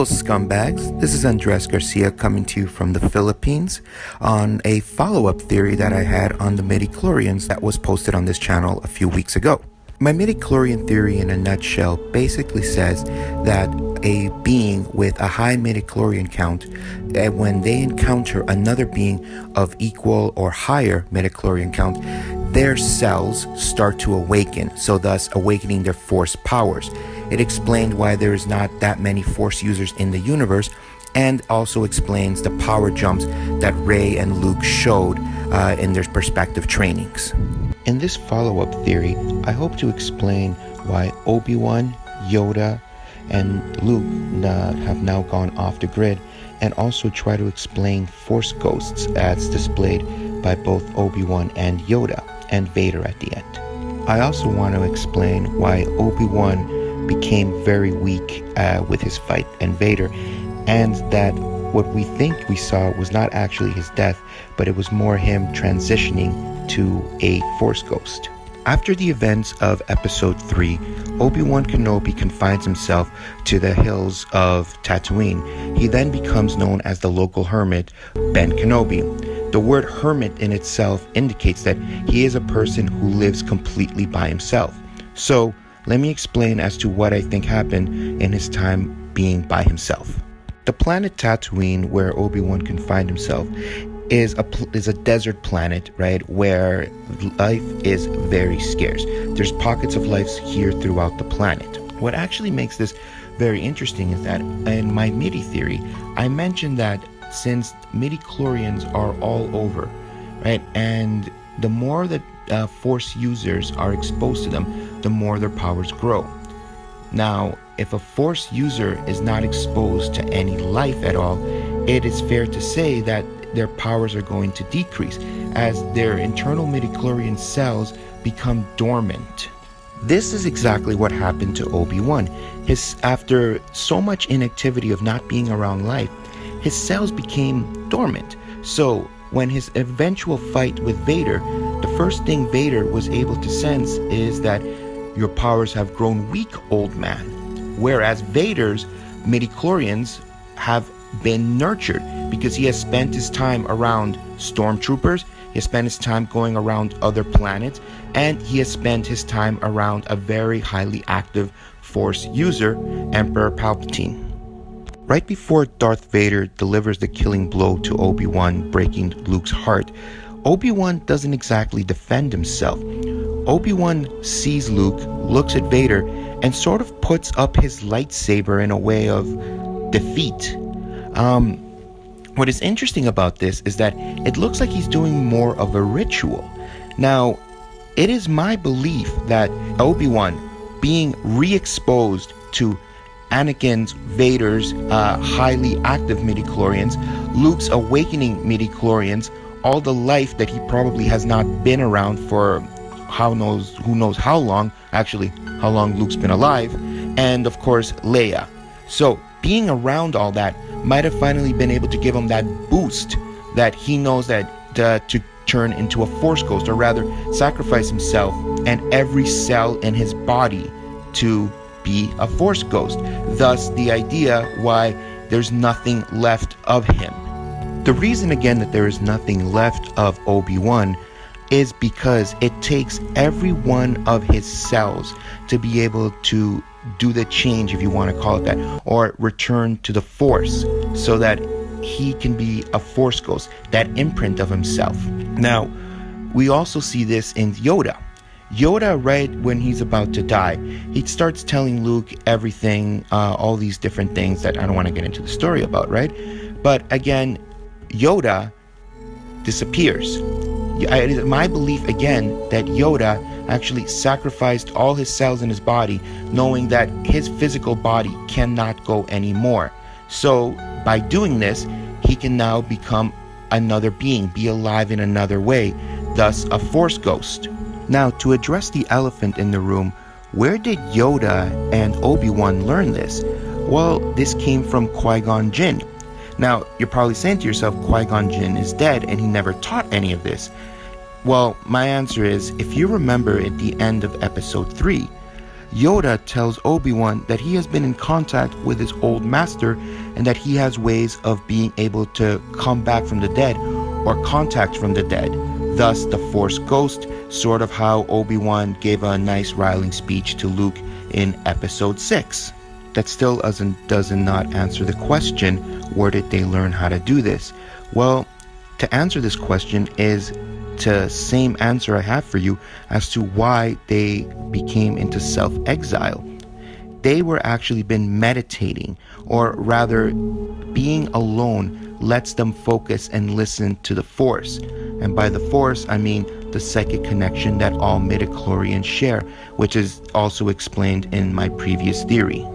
Hello, scumbags. This is Andres Garcia coming to you from the Philippines on a follow-up theory that I had on the Midi-chlorians that was posted on this channel a few weeks ago. My Midi-chlorian theory in a nutshell basically says that a being with a high Midi-chlorian count, when they encounter another being of equal or higher Midi-chlorian count, their cells start to awaken, so thus awakening their force powers. It explained why there is not that many force users in the universe, and also explains the power jumps that Rey and Luke showed in their respective trainings. In this follow-up theory, I hope to explain why Obi-Wan, Yoda, and Luke have now gone off the grid, and also try to explain Force ghosts as displayed by both Obi-Wan and Yoda, and Vader at the end. I also want to explain why Obi-Wan became very weak with his fight and Vader, and that what we think we saw was not actually his death, but it was more him transitioning to a Force ghost. After the events of Episode 3, Obi-Wan Kenobi confines himself to the hills of Tatooine. He then becomes known as the local hermit, Ben Kenobi. The word hermit in itself indicates that he is a person who lives completely by himself. So, let me explain as to what I think happened in his time being by himself. The planet Tatooine, where Obi-Wan confined himself, is a desert planet, right, where life is very scarce. There's pockets of life here throughout the planet. What actually makes this very interesting is that in my MIDI theory, I mentioned that since Midi-chlorians are all over, right, and the more that Force users are exposed to them, the more their powers grow. Now, if a Force user is not exposed to any life at all, it is fair to say that their powers are going to decrease as their internal Midi-chlorian cells become dormant. This is exactly what happened to Obi-Wan. After so much inactivity of not being around life, his cells became dormant. So when his eventual fight with Vader, the first thing Vader was able to sense is that your powers have grown weak, old man. Whereas Vader's Midi-chlorians have been nurtured because he has spent his time around stormtroopers, he has spent his time going around other planets, and he has spent his time around a very highly active Force user, Emperor Palpatine. Right before Darth Vader delivers the killing blow to Obi-Wan, breaking Luke's heart, Obi-Wan doesn't exactly defend himself. Obi-Wan sees Luke, looks at Vader, and sort of puts up his lightsaber in a way of defeat. What is interesting about this is that it looks like he's doing more of a ritual. Now, it is my belief that Obi-Wan, being re-exposed to Anakin's, Vader's highly active Midi-chlorians, Luke's awakening Midi-chlorians, all the life that he probably has not been around for who knows how long, actually how long Luke's been alive, and of course Leia. So being around all that might have finally been able to give him that boost that he knows that to turn into a Force ghost, or rather sacrifice himself and every cell in his body to be a Force ghost. Thus the idea why there's nothing left of him. The reason again that there is nothing left of Obi-Wan is because it takes every one of his cells to be able to do the change, if you want to call it that, or return to the Force, so that he can be a Force ghost, that imprint of himself. Now, we also see this in Yoda. Yoda, right when he's about to die, he starts telling Luke everything, all these different things that I don't want to get into the story about, right? But again, Yoda disappears. It is my belief again that Yoda actually sacrificed all his cells in his body, knowing that his physical body cannot go anymore. So by doing this, he can now become another being, be alive in another way, thus a Force ghost. Now, to address the elephant in the room, where did Yoda and Obi-Wan learn this? Well, this came from Qui-Gon Jinn. Now, you're probably saying to yourself, Qui-Gon Jinn is dead and he never taught any of this. Well, my answer is, if you remember at the end of Episode 3, Yoda tells Obi-Wan that he has been in contact with his old master and that he has ways of being able to come back from the dead or contact from the dead. Thus, the Force ghost, sort of how Obi-Wan gave a nice riling speech to Luke in Episode 6. That still does not answer the question, where did they learn how to do this? Well, to answer this question is the same answer I have for you as to why they became into self-exile. They were actually been meditating, or rather being alone lets them focus and listen to the Force. And by the Force, I mean the psychic connection that all midi-chlorians share, which is also explained in my previous theory.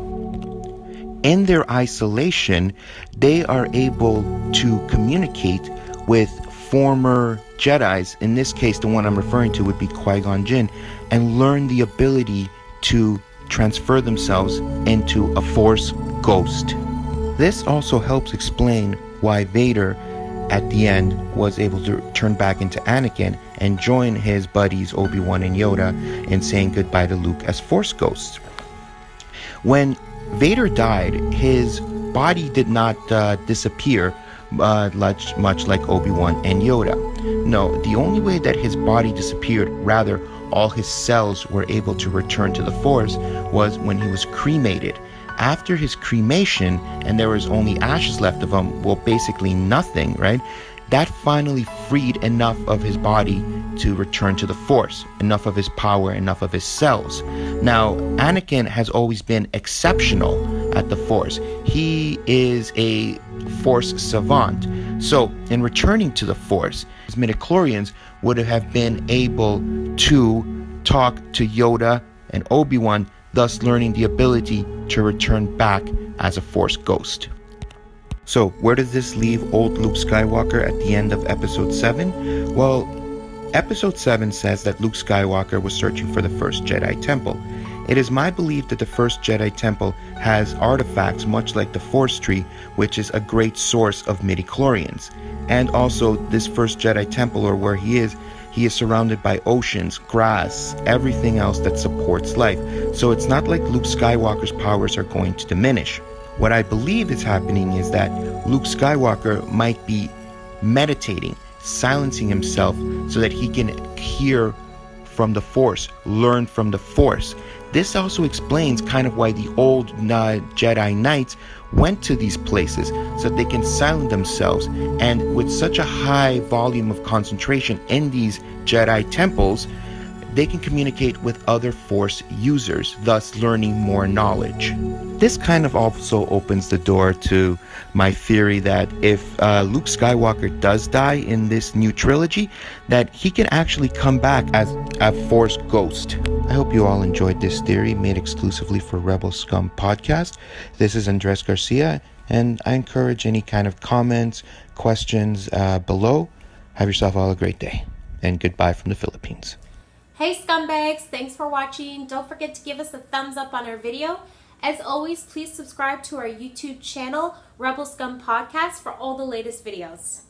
In their isolation, they are able to communicate with former Jedis. In this case, the one I'm referring to would be Qui-Gon Jinn, and learn the ability to transfer themselves into a Force ghost. This also helps explain why Vader at the end was able to turn back into Anakin and join his buddies Obi-Wan and Yoda in saying goodbye to Luke as Force ghosts. When Vader died, his body did not disappear much like Obi-Wan and Yoda. No, the only way that his body disappeared, rather all his cells were able to return to the Force, was when he was cremated. After his cremation, and there was only ashes left of him, well, basically nothing, right? That finally freed enough of his body to return to the Force, enough of his power, enough of his cells. Now, Anakin has always been exceptional at the Force. He is a Force savant. So, in returning to the Force, his midi-chlorians would have been able to talk to Yoda and Obi-Wan, thus learning the ability to return back as a Force ghost. So, where does this leave old Luke Skywalker at the end of Episode 7? Well, Episode 7 says that Luke Skywalker was searching for the first Jedi Temple. It is my belief that the first Jedi Temple has artifacts much like the Force Tree, which is a great source of midi-chlorians. And also, this first Jedi Temple, or where he is surrounded by oceans, grass, everything else that supports life. So it's not like Luke Skywalker's powers are going to diminish. What I believe is happening is that Luke Skywalker might be meditating, silencing himself so that he can hear from the Force, learn from the Force. This also explains kind of why the old Jedi Knights went to these places, so that they can silence themselves. And with such a high volume of concentration in these Jedi temples, they can communicate with other Force users, thus learning more knowledge. This kind of also opens the door to my theory that if Luke Skywalker does die in this new trilogy, that he can actually come back as a Force ghost. I hope you all enjoyed this theory made exclusively for Rebel Scum Podcast. This is Andres Garcia, and I encourage any kind of comments, questions below. Have yourself all a great day, and goodbye from the Philippines. Hey scumbags, thanks for watching. Don't forget to give us a thumbs up on our video. As always, please subscribe to our YouTube channel, Rebel Scum Podcast, for all the latest videos.